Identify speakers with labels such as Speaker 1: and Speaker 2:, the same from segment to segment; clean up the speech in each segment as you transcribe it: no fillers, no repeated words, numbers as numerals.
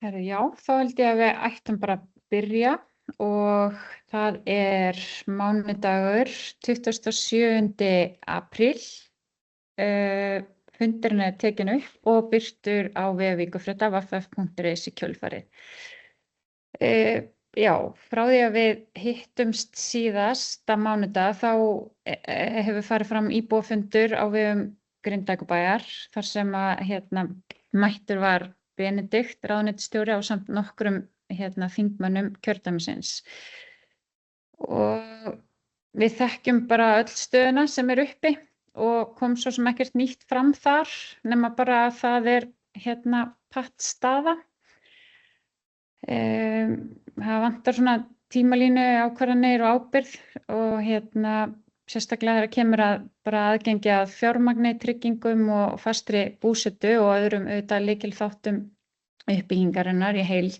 Speaker 1: Herru, já, þá held ég að við ættum bara að byrja og það er mánudagur 27. apríl. Fundurinn er tekin upp og birtur á vef Víkurfrétta www.ff.is í kjölfarið. Já, frá því að við hittumst síðasta mánudag þá hefur farið fram íbúafundur á vegum Grindavíkurbæjar þar sem að mættur var Benedikt, ráðuneytisstjóri ásamt nokkrum þingmönnum kjördæmisins. Og við þekkjum bara öll stöðuna sem er uppi og kom svo sem ekkert nýtt fram þar nema bara að það er pattstaða. Það vantar svona tímalínu, ákvarðanir og ábyrgð og sérstaklega þegar kemur að bara aðgengi að fjármagni, tryggingum og fastri búsetu og öðrum auðvitað lykilþáttum uppbyggingarinnar í heild.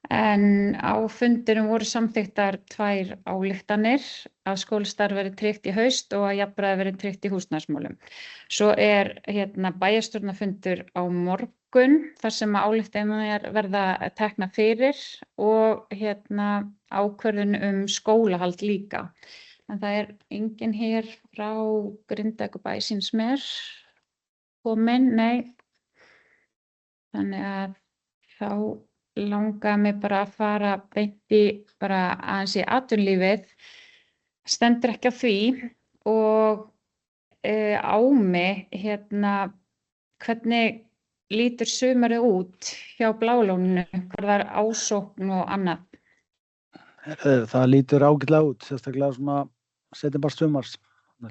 Speaker 1: En á fundurum voru samþykktar 2 ályktanir að skólastarf verði tryggt í haust og að jafnræði verði tryggt í húsnæðismálum. Svo er bæjarstjórnarfundur á morgun þar sem ályktanir verða teknar fyrir og ákvörðun skólahald líka. En það er enginn hér frá Grindavíkurbæ sýnist mér kominn, nei. Þannig að þá langaði mig bara að fara beint í bara aðeins í atvinnulífið. Stendur ekki á því og á mig hvernig lítur sumarið út hjá Bláa-Lóninu, hvað það er ásókn og annað?
Speaker 2: Það lítur ágætlega út, sérstaklega svona setjum bara sumars.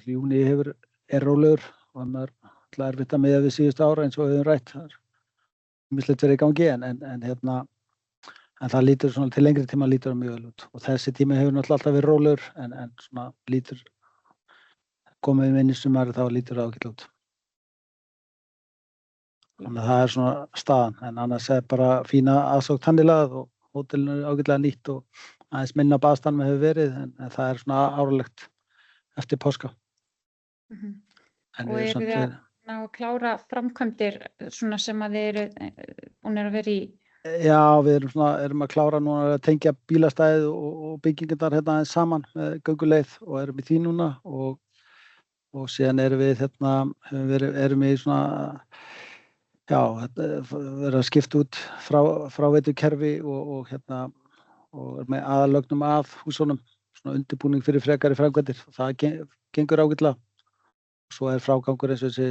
Speaker 2: Júní er rólegur og það er erfitt að miða við síðustu ára eins og við höfum rætt. Það er mislegt verið í gangi en það lítur svona til lengri tíma lítur mjög vel út. Og þessi tími hefur náttúrulega alltaf verið rólegur en svona lítur komið inn í sumarið þá lítur það ágætlega út. Þannig að það er svona staðan en annars er bara fína aðsókn handilað og hótelinu er ágætlega nýtt og aðeins minna baðstanum hefur verið en það er svona áralegt eftir páska.
Speaker 1: Og eru þið að ná að klára framkvæmdir svona sem að þið eru búin að vera í?
Speaker 2: Já, við erum að klára núna að tengja bílastæðið og byggingarnar aðeins saman með gönguleið og erum í því núna og síðan erum við erum í svona verið að skipta út fráveitukerfi og er með aðalögnum að húsunum, svona undirbúning fyrir frekari framkvæmdir. Það gengur ágætlega. Svo er frágangur eins og þessi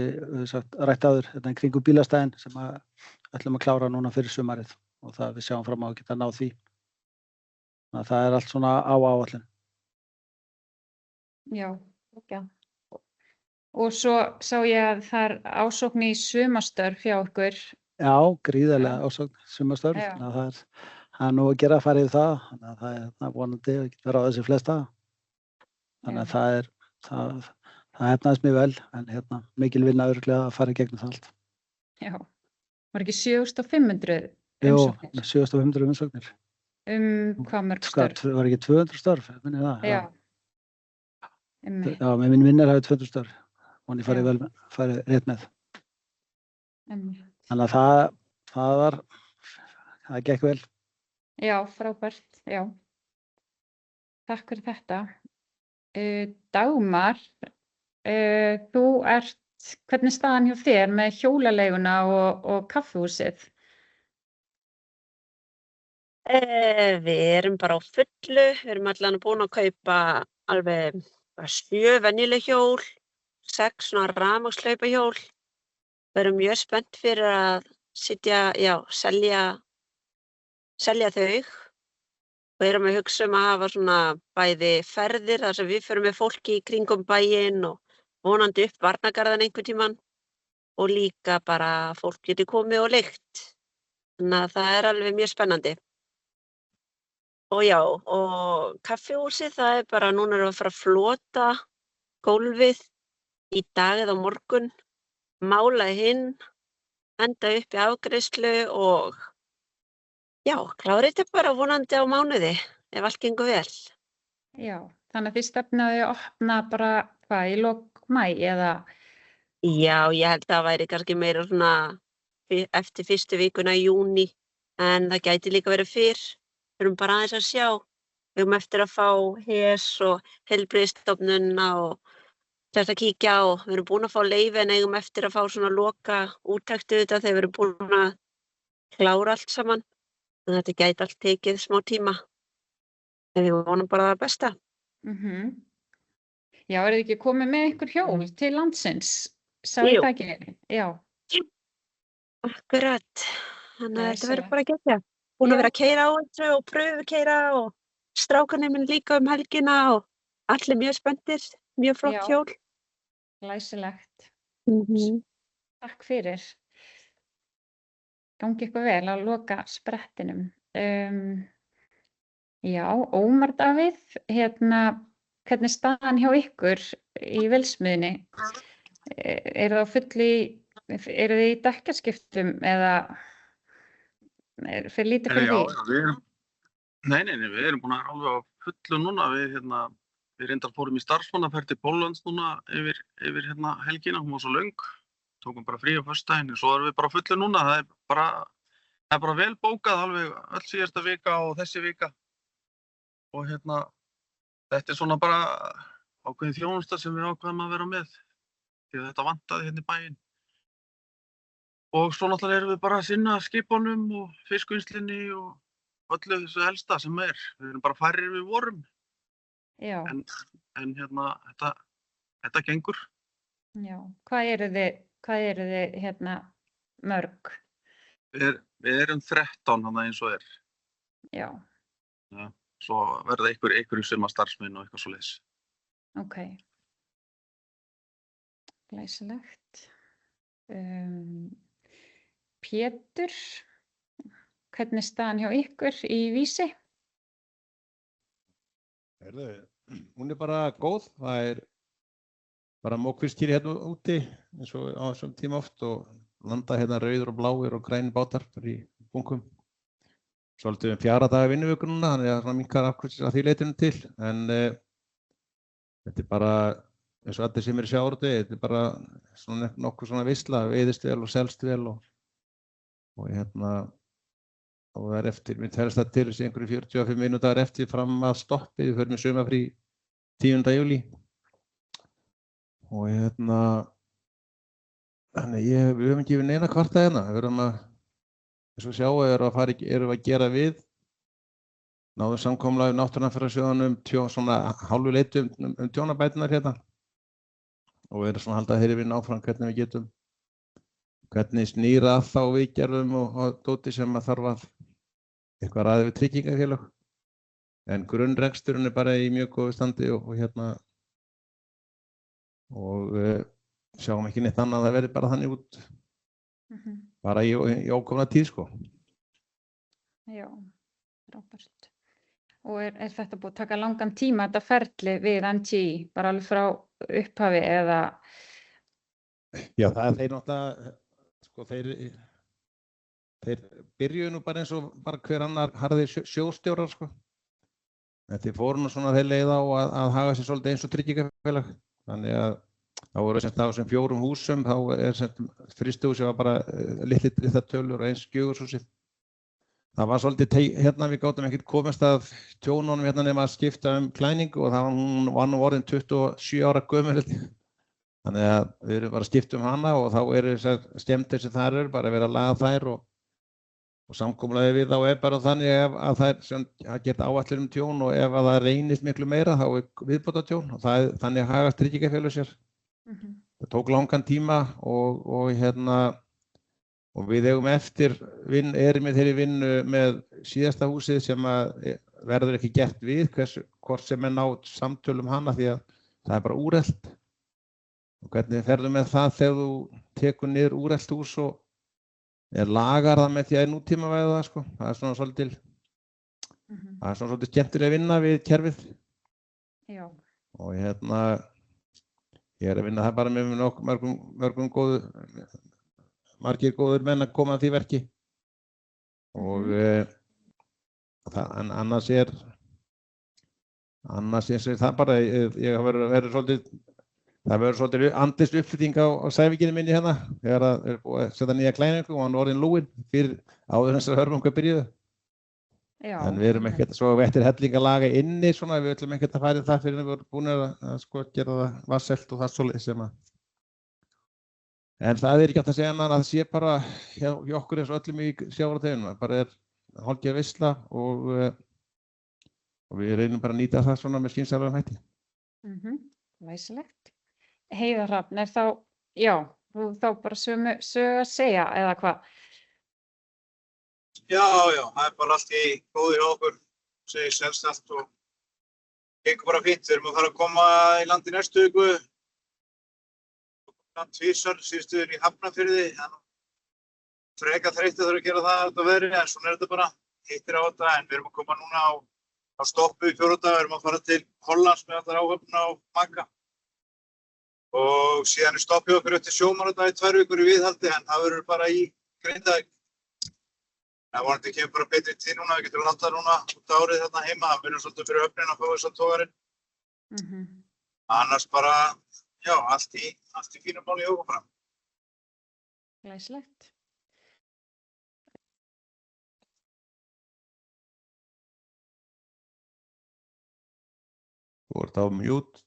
Speaker 2: rætt áður kringum bílastæðin sem ætlum að klára núna fyrir sumarið og það við sjáum fram á að geta náð því. Þannig að það er allt svona á áætlun.
Speaker 1: Já, ok. Og svo sá ég að það er ásókn í sumarstörf hjá ykkur.
Speaker 2: Já, gríðarlega ásókn sumarstörf. Það er nú að gera að fara yfir það. Þannig að það er vonandi að geta ráðið sér flesta. Þannig að það hefnaðist mjög vel en mikil vinna örugglega að fara í gegnum það allt.
Speaker 1: Já, var ekki 7500
Speaker 2: umsóknir? Jú, 7500 umsóknir.
Speaker 1: Hvað mörg störf?
Speaker 2: Það var ekki 200 störf, minni það.
Speaker 1: Já.
Speaker 2: Já, með minn vinnur hafði 200 störf og hann farið rétt með. Þannig að það gekk vel.
Speaker 1: Já, frábært, já. Takk fyrir þetta. Dagmar, hvernig staðan hjá þér með hjólaleiguna og kaffihúsið?
Speaker 3: Við erum bara á fullu, við erum allan búin að kaupa alveg 7 venjuleg hjól, 6 svona rafmagnshlaupahjól. Við erum mjög spennt fyrir að selja þau. Við erum að hugsa að hafa svona bæði ferðir þar sem við förum með fólki í kringum bæinn og vonandi upp varnargarðan einhvern tímann og líka bara fólk geti komið og leigt. Þannig að það er alveg mjög spennandi. Og kaffihúsið, það er bara, núna erum við að fara að flota gólfið í dag eða á morgun, mála hinn, enda upp í afgreiðslu og klára þetta bara vonandi á mánuði, ef allt gengur vel.
Speaker 1: Já, þannig að þið stefnaðu að opna bara í lok maí eða?
Speaker 3: Já, ég held að það væri kannski meira svona eftir fyrstu vikuna í júní en það gæti líka verið fyrr. Við erum bara aðeins að sjá. Við erum eftir að fá HES og heilbrigðisstofnunina og þetta kíkja á. Við erum búin að fá leyfi en eigum eftir að fá svona loka úttektu þetta þegar við erum búin að klára allt saman. En þetta gæti allt tekið smá tíma. En við vonum bara það besta.
Speaker 1: Já, þið ekki komið með einhver hjól til landsins? Sá ég
Speaker 3: Jú.
Speaker 1: það ekki? Já.
Speaker 3: Akkurat. Þannig að þetta verður
Speaker 1: Glæsilegt.
Speaker 3: bara geggjað. Búin
Speaker 1: Já.
Speaker 3: að vera að keyra á þessu og pröfukeyra og strákarnir minn líka helgina og allir mjög spenntir. Mjög flott
Speaker 1: Já.
Speaker 3: hjól.
Speaker 1: Glæsilegt.
Speaker 3: Mhm.
Speaker 1: Takk fyrir. Gangi ykkur vel á loka sprettinum. Já, Ómar Davíð, hvernig staðan hjá ykkur í vélsmiðjunni? Eru þið í dekkjaskiptum eða fyrir lítið fyrir því?
Speaker 4: Nei, við erum búin að alveg á fullu núna. Við reyndar fórum í starfsmannaferð til Póllands núna yfir helgina, hún var svo löng. Tókum bara frí á föstudaginn, svo erum við bara á fullu núna. Það er bara vel bókað alveg öll síðasta vika og þessi vika. Og þetta er svona bara ákveðin þjónusta sem við ákveðum að vera með. Því að þetta vantaði í bæinn. Og svo náttúrulega erum við bara að sinna skipunum og fiskvinnslinni og öllu þessu helsta sem er. Við erum bara færri en við vorum.
Speaker 1: Já.
Speaker 4: En þetta gengur.
Speaker 1: Já. Hvað eru þið mörg?
Speaker 4: Við erum 13 eins og er.
Speaker 1: Já.
Speaker 4: Ja. Svo verða einhverju sumarstarfsmenn og eitthvað svoleiðis.
Speaker 1: Ok. Glæsilegt. Pétur, hvernig er staðan hjá ykkur í Vísi?
Speaker 5: Hún er bara góð. Það er bara mókfiskir hérna úti eins og á þessum tíma oft og landa hérna rauður og bláir og grænir bátar í bunkum. Svolítið 4 daga vinnuviku núna, þannig að það minnkar afkvæmst að því leytinu til. En þetta er bara, eins og allir sem eru í sjávarútvegi, þetta er bara nokkuð svona veisla, veiðist vel og selst vel og það er eftir, við telst það til þessi einhverju 45 mínútur eftir fram að stoppi, við förum í sumarfrí 10. júlí. Og þannig við höfum ekki neina kvarta hérna, við höfum að eins og sjáu erum við að gera við. Náðum samkomulagi við Náttúruhamfarasjóðinn svona hálfu leyti tjónabæturnar hérna. Og við erum svona að halda þeirri vinnu áfram hvernig við getum, hvernig snýra að þá viðgerðum og dóti sem að þarf að eitthvað ræði við tryggingafélög. En grunnreksturinn er bara í mjög góðu standi og sjáum ekki neitt annað að það verði bara þannig út. Bara í ákomna tíð, sko.
Speaker 1: Já, frábært. Og er þetta búið að taka langan tíma, þetta ferli við NGI, bara alveg frá upphafi eða?
Speaker 5: Já, það er þeir náttúrulega, sko, þeir byrjuðu nú bara eins og bara hver annar harðir sjóðstjórar, sko. Þeir fóru nú svona þeir leið á að haga sér svolítið eins og tryggingafélag. Þannig að þá voru á þessum 4 húsum, þá frystihúsið var bara litla tölur og eins gjögurshúsið. Það var svolítið, við gátum ekkert komast að tjónunum nema að skipta klæningu og hún var nú orðin 27 ára gömul. Þannig að við erum bara að skipta hana og þá eru þessar skemmtir sem þar eru, bara verið að laga þær og samkomulagið við þá bara þannig að það geta áætlun tjón og ef að það reynist miklu meira þá er viðbóta tjón og þannig hagast tryggingafélög sér. Það tók langan tíma og við eigum eftir, erum við þeirri vinnu með síðasta húsið sem að verður ekki gert við, hvort sem er nátt samtölum hana því að það er bara úrelt. Og hvernig ferðu með það þegar þú tekur niður úrelt hús og lagar það með því að nútímavæða það, sko. Það er svona svolítið skemmtilega vinna við kerfið.
Speaker 1: Já.
Speaker 5: Og ég er að vinna það bara með margir góður menn að koma að því verki og annars er það bara, ég hafa verið svolítið það verður svolítið andist uppflytting á Sævíkinni minni hérna þegar það er búið að setja nýja klæðningu og hann orðinn lúinn fyrir áður þessar hörmungar byrjuðu.
Speaker 1: Já.
Speaker 5: En við erum ekkert svo vettir hellingalaga inni svona, við ætlum ekkert að fara í það fyrir við erum búin að sko gera það vasselt og það svoleiðis sem að. En það er ekki hægt að segja annað að það sé bara hjá okkur eins og öllum í sjávarútveginum, það bara er hálfgerð veisla og við reynum bara að nýta það svona með skynsamlegum hætti.
Speaker 1: Læsilegt. Heiðar Hrafn, er þá, já, þú þá bara sömu sögu að segja eða hvað?
Speaker 6: Já, það er bara allt í góðu hjá okkur, segir selvstætt og gengur bara fínt. Við erum að fara að koma í land í næstu viku. Tvisvar síðustu í Hafnarfirði, freka þreytt að þurfa að gera það þetta veðri, en svona er þetta bara, hittir á þetta, en við erum að koma núna á stoppu í 4. dag, við erum að fara til Hollands með allar áhöfnina á Magga. Og síðan er stoppið okkur eftir sjómannadag í 2 vikur í viðhaldi, en það verður bara í Grindavík. Það vonandi kemur bara betri tíð núna, við getum landað núna út árið þarna heima, það verður svolítið fyrir öfnin að fá þess að togarinn. Annars bara, já, allt í fínu máli hjá okkur fram.
Speaker 1: Glæsilegt.
Speaker 5: Þú ert á mute.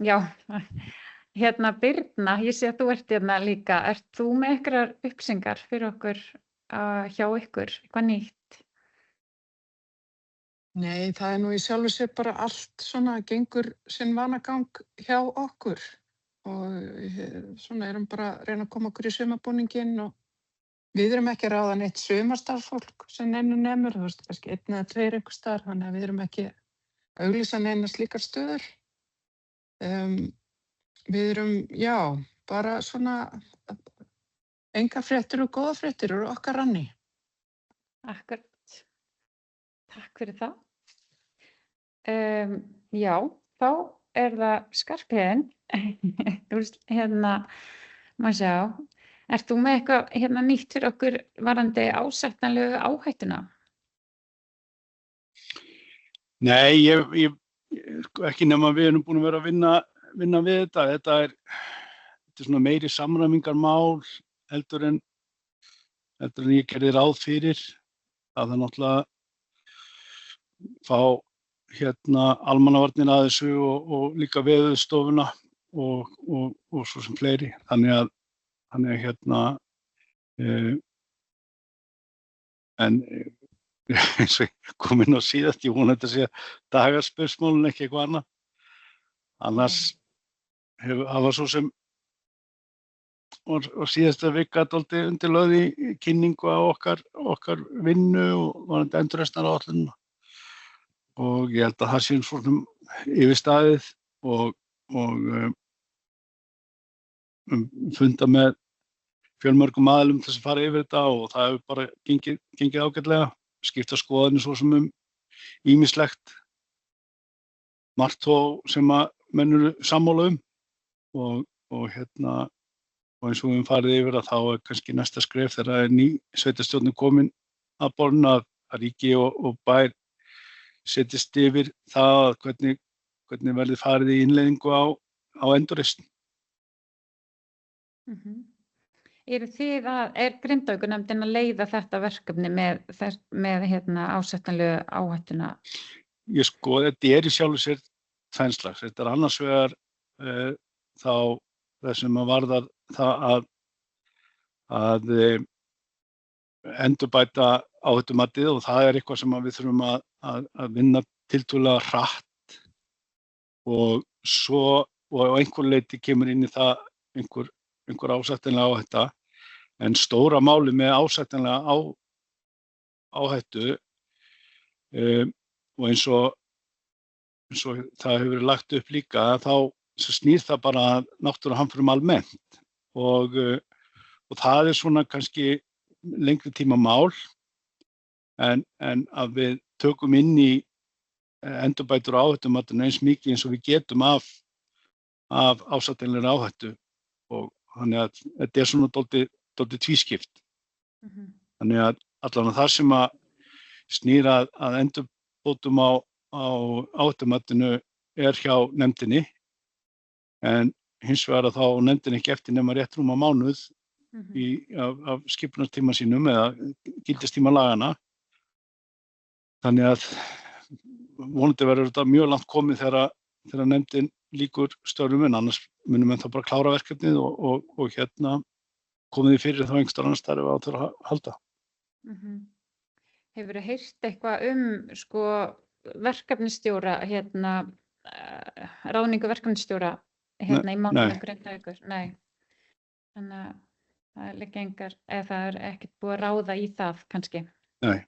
Speaker 1: Já, hérna Birna, ég sé að þú ert hérna líka. Ert þú með einhverjar upplýsingar fyrir okkur hjá ykkur, eitthvað nýtt?
Speaker 7: Nei, það er nú í sjálfu sér bara allt svona gengur sinn vanagang hjá okkur og svona erum bara að reyna að koma okkur í sumarbúninginn og við erum ekki að ráða neitt sumarstarfsfólk sem neinu nemur, þú veist, kannski 1 eða 2 einhvers staðar, þannig að við erum ekki að auglýsa neina slíkar stöður. Við erum, já, bara svona enga fréttir og góða fréttir úr okkar ranni.
Speaker 1: Akkurat. Takk fyrir það. Já, þá er það Skarphéðinn. Hérna, maður sjá. Ert þú með eitthvað hérna nýtt fyrir okkur varðandi ásættanlegu áhættuna?
Speaker 8: Nei, ég ekki nema við erum búin að vera að vinna við þetta. Þetta er svona meiri samræmingarmál heldur en ég gerði ráð fyrir. Það er náttúrulega fá hérna almannavarnir að þessu og líka Veðurstofuna og svo sem fleiri. Þannig að hérna en eins og ég kom inn á síðast, ég vona þetta sé dagaspursmálun ekki eitthvað annað. Annars hafa svo sem og síðasta vika dálítið undirlögð í kynningu á okkar vinnu og varðandi endurreisnaráætlunina. Og ég held að það sé svona yfirstaðið og funda með fjölmörgum aðilum til að fara yfir þetta og það hefur bara gengið ágætlega. Skipta skoðanir svo sem ýmislegt. Margt þó sem að menn eru sammála og hérna og eins og við farið yfir að þá er kannski næsta skref þegar er ný sveitarstjórn komin að borðinu að ríki og bær setjast yfir það hvernig verði farið í innleiðingu á endurreisn.
Speaker 1: Er Grindavíkurnefndin að leiða þetta verkefni með hérna ásættanlegu áhættuna?
Speaker 8: Ég sko, þetta er í sjálfu sér tvenslags. Þetta er annars vegar þá þessum að varðar það að endurbæta áhættumatið og það er eitthvað sem við þurfum að vinna tiltölulega hratt og svo og á einhver leyti kemur inn í það einhver ásættanlega áhætta en stóra máli með ásættanlega áhættu og eins og það hefur verið lagt upp líka þá snýr það bara náttúruhamförum almennt og það er svona kannski lengri tíma mál en að við tökum inn í endurbætur á áhættumatinu eins mikið eins og við getum af ásættanlegri áhættu og þannig að þetta er svona dálítið tvískipt. Þannig að allan það sem að snýr að endurbótum á áhættumatinu er hjá nefndinni en hins vegar að þá nefndin ekki eftir nema rétt rúma mánuð af skipunartíma sínum eða gildistíma lagana. Þannig að vonandi verður þetta mjög langt komið þegar nefndin lýkur störfum, en annars munum við þá bara klára verkefnið og komið því fyrir þá einhverstaðar annars staðar ef á þurfa að halda.
Speaker 1: Hefurðu heyrt eitthvað sko verkefnisstjóra, ráðningu verkefnisstjóra í málinu Grindavíkur? Nei. Þannig að það liggja engar, eða það er ekkert búið að ráða í það kannski?
Speaker 8: Nei.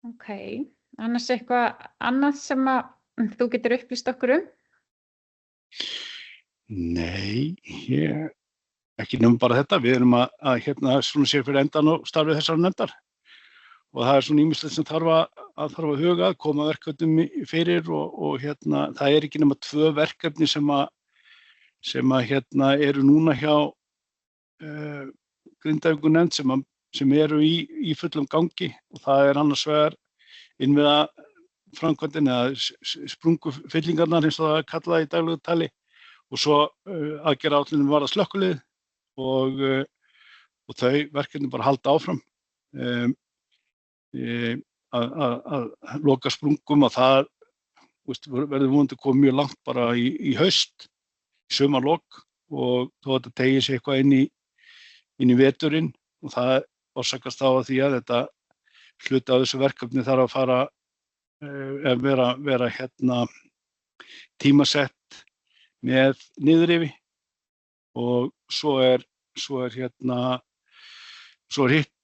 Speaker 1: Ok. Annars eitthvað annað sem að þú getur upplýst okkur um?
Speaker 8: Nei, ekki nefnum bara þetta. Við erum að svona sér fyrir endan og starfið þessar nefndar. Og það er svona ýmislegt sem þarf að huga, koma verkefnum fyrir og það er ekki nema 2 verkefni sem eru núna hjá Grindavíkurnefnd sem eru í fullum gangi, og það er annars vegar innviða framkvæmdin eða sprungufyllingarnar eins og það er kallað í daglegu tali, og svo aðgerðaáætlunin varðar slökkvilið og þau verkefni bara halda áfram. Að loka sprungum, og það verður vonandi komið mjög langt bara í haust, í sumarlok, og þó þetta tegir sig eitthvað inn í veturinn, og það orsakast á því að þetta hluti af þessu verkefni þarf að fara vera tímasett með niðurrifi, og svo er hitt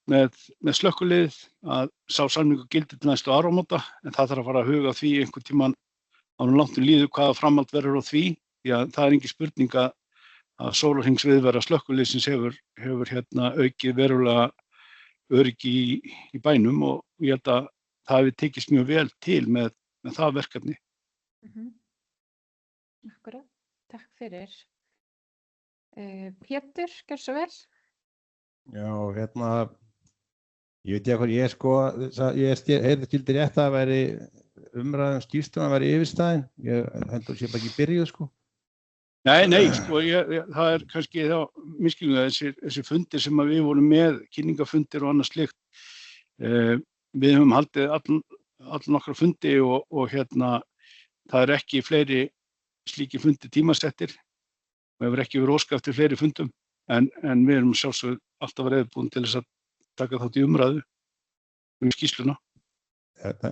Speaker 8: með slökkvilið að sá samningur gildir til næstu áramóta, en það þarf að fara að huga því einhvern tímann ánum langt líður hvaða framhald verður á því, því að það er engin spurning að sólarhringsviðvera slökkviliðsins hefur aukið verulega öryggi í bænum, og ég held að það hefur tekist mjög vel til með það verkefni.
Speaker 1: Akkurat, takk fyrir. Pétur, gjörðu svo vel.
Speaker 5: Já, ég veit ekki hvað ég heyrði skildi rétt að það væri umræðum skýrsluna væri yfirstaðin. Ég heldur sé bara ekki byrjuð, sko.
Speaker 8: Nei, það er kannski þá misskilningur þessi fundir sem við vorum með, kynningafundir og annað slíkt. Við höfum haldið all nokkra fundi og það er ekki fleiri slíki fundi tímasettir, og hefur ekki verið óskað eftir fleiri fundum, en við erum sjálfsögðu alltaf reiðubúin til þess að taka þátt í umræðu skýrsluna.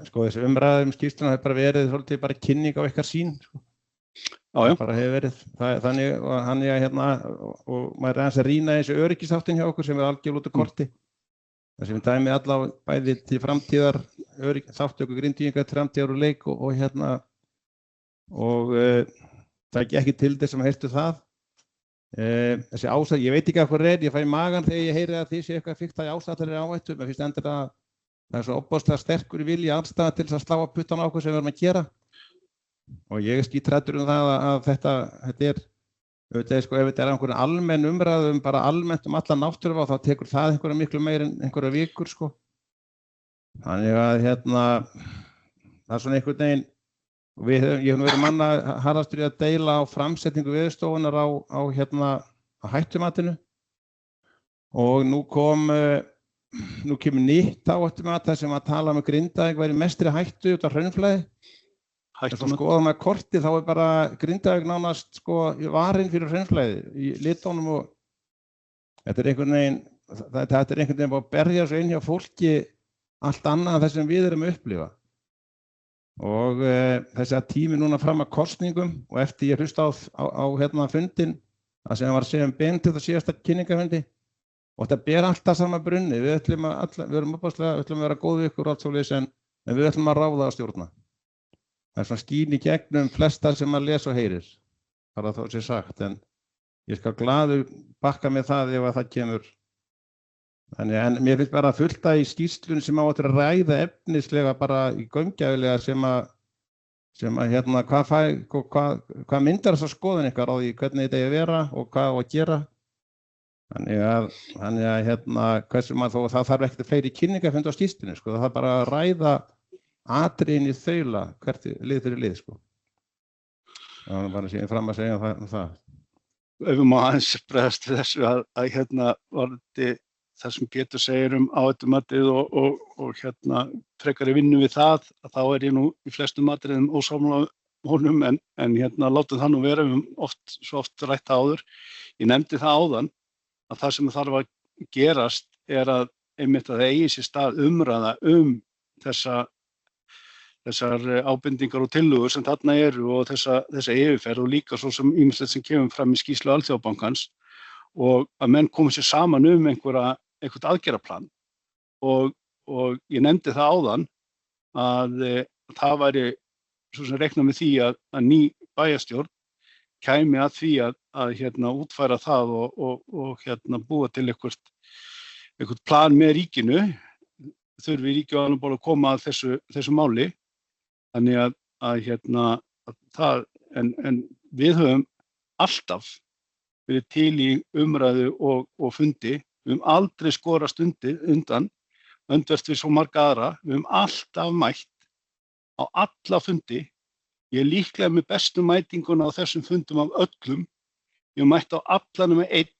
Speaker 5: Sko, þessi umræðu skýrsluna hefur bara verið svolítið bara kynning á ykkar sýn, sko.
Speaker 8: Já.
Speaker 5: Bara hefur verið þannig og maður er aðeins að rýna þessi öryggisþáttinn hjá okkur sem er algjörlega út af korti. Það sem við dæmið allavega bæði til framtíðar þáttöku Grindvíkinga til framtíðar og leik og það er ekki til þess að heyrstu það. Þessi ásætt, ég veit ekki af hvað ég fæ í magann þegar ég heyri að því sé eitthvað fíkt að ásættar áhættu. Mér finnst endur að það er svo ofboðslega sterkur í vilji andstæða til þess að slá að puttan á okkur sem við erum að gera. Og ég er skítræddur það að þetta er, ef þetta er einhverjum almenn umræðu bara almennt alla náttúruvá, þá tekur það einhverja miklu meir en einhverja vikur, sko. Þannig að það er svona einhvern veginn, ég hef verið manna harðastur í að deila á framsetningu Veðurstofunnar á hættumatinu, og nú kemur nýtt áhættumat þar sem að tala um að Grindavík væri mestri hættu út af hraunflæði. Ef þú skoðum að korti þá er bara Grindavík nánast varinn fyrir hraunflæði í litónum, og þetta er einhvern veginn búið að berja svo inn hjá fólki allt annað en það sem við erum að upplifa. Og þessi að tími núna fram að kosningum, og eftir ég hlusta á fundin það sem var að segja Benedikt á síðasta kynningafundi, og þetta ber alltaf sama brunni. Við ætlum að vera góð við ykkur og allt svoleiðis, en við ætlum að ráða að stjórna. Það er svona skín í gegnum flestar sem maður les og heyrir, bara þá sé sagt, en ég skal glaður bakka með það ef að það kemur. Þannig, en mér finnst bara fullt í skýrslunni sem á að ræða efnislega bara í gaumgæfilega sem að hvað myndar þessar skoðun ykkar á því hvernig þetta er að vera og hvað á að gera. Þannig að hversu maður þó það þarf ekkert fleiri kynningarfundi á skýrslunni, sko, það þarf bara að ræða atriðin í þaula hvert lið fyrir lið, sko. Já, bara síðan fram að segja það.
Speaker 8: Ef við má aðeins bregðast við þessu að varðandi það sem Pétur segir áhættumatið og frekari vinnu við það, að þá ég nú í flestum atriðum ósammála honum en látum það nú vera, við höfum svo oft rætt það áður. Ég nefndi það áðan að það sem þarf að gerast að einmitt að það eigi sér stað umræða þessar ábendingar og tillögur sem þarna eru og þessa yfirferð og líka svo sem ýmislegt sem kemur fram í skýrslu Alþjóðabankans og að menn komi sér saman eitthvað aðgerðaplan og ég nefndi það áðan að það væri svo sem reikna með því að ný bæjarstjórn kæmi að því að útfæra það og búa til eitthvað plan með ríkinu, þurfi ríkið alveg bara að koma að þessu máli. Þannig að það, en við höfum alltaf verið til í umræðu og fundi, við höfum aldrei skorast undan, öndvert við svo marga aðra, við höfum alltaf mætt á alla fundi. Ég líklega með bestu mætinguna á þessum fundum af öllum, ég mætti á allanum með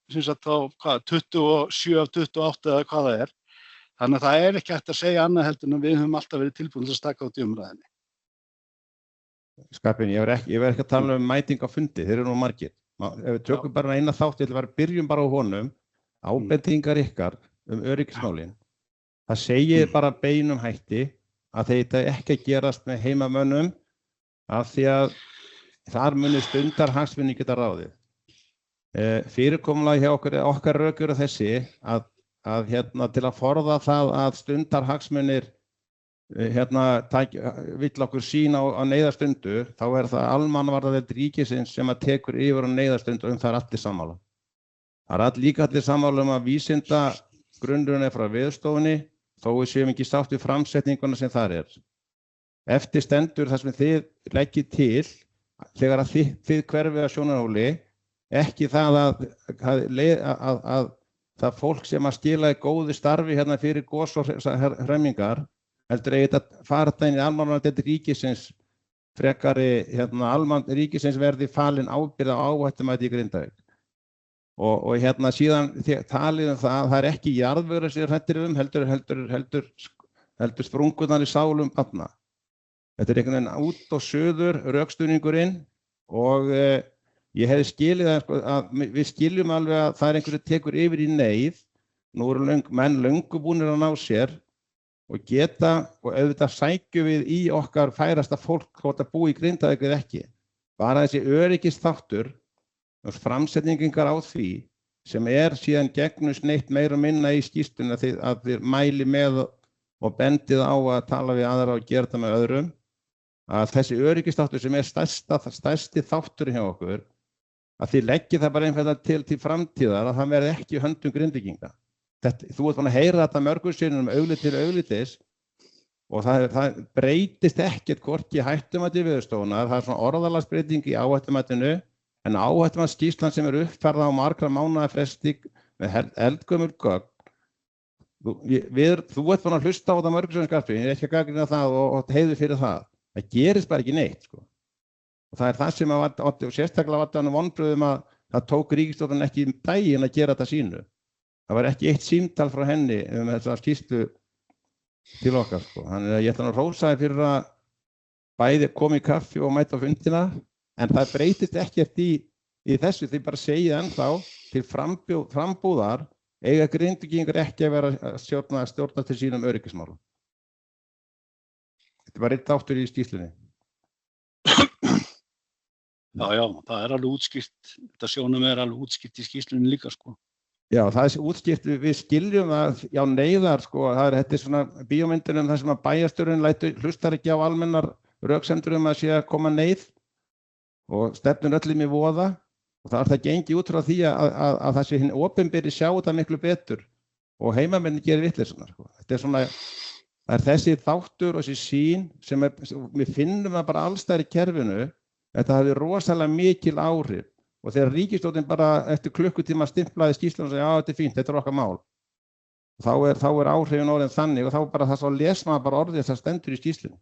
Speaker 8: 27 af 28 eða hvað það er. Þannig að það ekki hægt að segja annað heldur en við höfum alltaf verið tilbúin til að taka út í umræðinni.
Speaker 5: Skarpinn, ég var ekki að tala mæting á fundi, þeir eru nú margir. Ef við tökum bara eina þátt, byrjum bara á honum, ábendingar ykkar öryggismálin. Það segir bara beinum hætti að þetta ekki að gerast með heimamönnum af því að þar muni stundarhagsmunir geta ráðið. Fyrirkomulag hjá okkar rökur þessi að til að forða það að stundarhagsmunir vill okkur sín á neyðarstundu, þá það almannavarnadeild ríkisins sem að tekur yfir á neyðarstundu það allir sammála. Það líka allir sammála að vísinda grunnurinn frá Veðurstofunni, þó við séum ekki sátt við framsetninguna sem þar er. Eftir stendur það sem þið leggið til þegar að þið hverfið að sjónarhóli, ekki það að það fólk sem að skila góðu starfi fyrir gos og hremmingar, heldur að fara það inn í almannavarnadeild ríkisins, frekari ríkisins verði falin ábyrgð á áhættumati í Grindavík. Og síðan talið það ekki jarðvegur sem heldur sprungurnar í sálum barna. Þetta einhvern veginn út og suður rökstuðningurinn og ég hefði skilið að við skiljum alveg að það einhverju tekur yfir í neyð, nú eru menn löngu búnir að ná sér og geta og auðvitað sækjum við í okkar færasta fólk hvort að búa í Grindavík eða ekki. Bara þessi öryggisþáttur, framsetningar á því sem síðan gegnust neitt meira og minna í skýrslunni að þið mæli með og bendið á að tala við aðra og gera það með öðrum, að þessi öryggisþáttur sem stærsti þáttur hjá okkur, að þið leggið það bara einfaldlega til framtíðar að það verði ekki í höndum Grindvíkinga. Þú ert búin að heyra þetta mörgum sinnum augliti til auglitis og það breytist ekkert hvorki hættumati Veðurstofunnar, það svona orðalagsbreyting í áhættumatinu, en áhættumatsskýrslan sem uppfærð á margra mánaða fresti með eldgömul gögn. Þú ert búin að hlusta á þetta mörgum sinnum Skarpinn, ég ekki að gagnrýna það og heiðu fyrir það. Það gerist bara ekki neitt, sko. Og það það sem og sérstaklega var það vonbrigðum að það tók ríkisstjórnin ekki daginn að gera þetta sínu. Það var ekki eitt símtal frá henni þessa skýrslu til okkar, sko. Þannig að ég ætla að hrósa þér fyrir að bæði koma í kaffi og mæta á fundina, en það breytist ekkert í þessu, þið bara segið ennþá til frambúðar eiga Grindvíkingar ekki að vera að stjórna til sínum öryggismálum. Þetta var einn þáttur í skýrslunni.
Speaker 8: Já, það alveg útskýrt, þetta sjónum alveg útskýrt í skýrslunni líka, sko.
Speaker 5: Já, það útskýrt, við skiljum að, já, neyðar, sko, þetta svona bíómyndunum þar sem að bæjarstjórinn hlustar ekki á almennar röksemdur að sé að koma neyð og stefnur öllum í voða og það það gengi út frá því að það sé hinn opinberi sjá þetta miklu betur og heimamenn gerir vitleysurnar, sko. Þetta svona, það þessi þáttur og þessi sýn sem við finnum það bara allstaðar í kerfinu. Þetta hafði rosalega mikil áhrif og þegar ríkisstjórnin bara eftir klukkutíma stimplaði skýrsluna og sagði, já, þetta fínt, þetta okkar mál. Þá áhrifin orðin þannig og þá bara það svo les maður bara orðið það stendur í skýrslunni.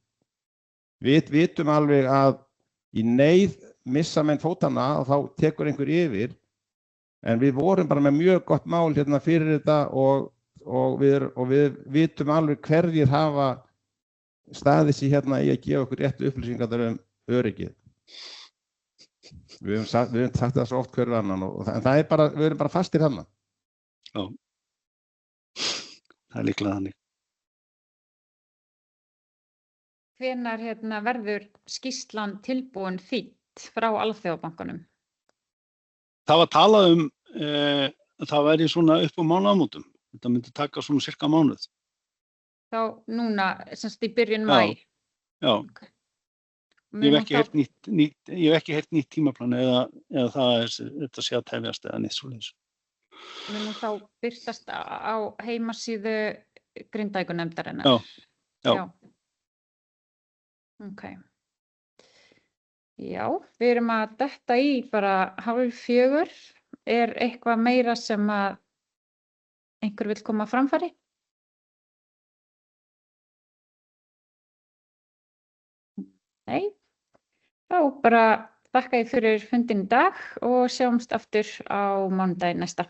Speaker 5: Við vitum alveg að í neyð missa menn fótanna og þá tekur einhver yfir, en við vorum bara með mjög gott mál hérna fyrir þetta og við vitum alveg hverjir hafa staðið sér hérna í að gefa okkur réttu upplýsingar öryggið. Við höfum sagt það svo oft hver við annan en það bara, við erum bara fastir þarna.
Speaker 8: Já, það líklega þannig.
Speaker 1: Hvenær verður skýrslan tilbúin þýdd frá Alþjóðabankanum?
Speaker 8: Það var talað það væri svona upp á mánaðamótum. Þetta myndi taka svona cirka mánuð.
Speaker 1: Þá núna, semst í byrjun maí?
Speaker 8: Já.
Speaker 1: Okay.
Speaker 8: Ég hef ekki heyrt nýtt tímaplan eða það þetta sé að tefjast eða neitt svoleiðis.
Speaker 1: Mun þá birtast á heimasíðu Grindavíkurnefndarinnar?
Speaker 8: Já.
Speaker 1: Ok. Já, við erum að detta í bara 3:30. Er eitthvað meira sem að einhver vill koma á framfæri? Nei. Þá bara þakka ég fyrir fundinn í dag og sjáumst aftur á mánudaginn næsta.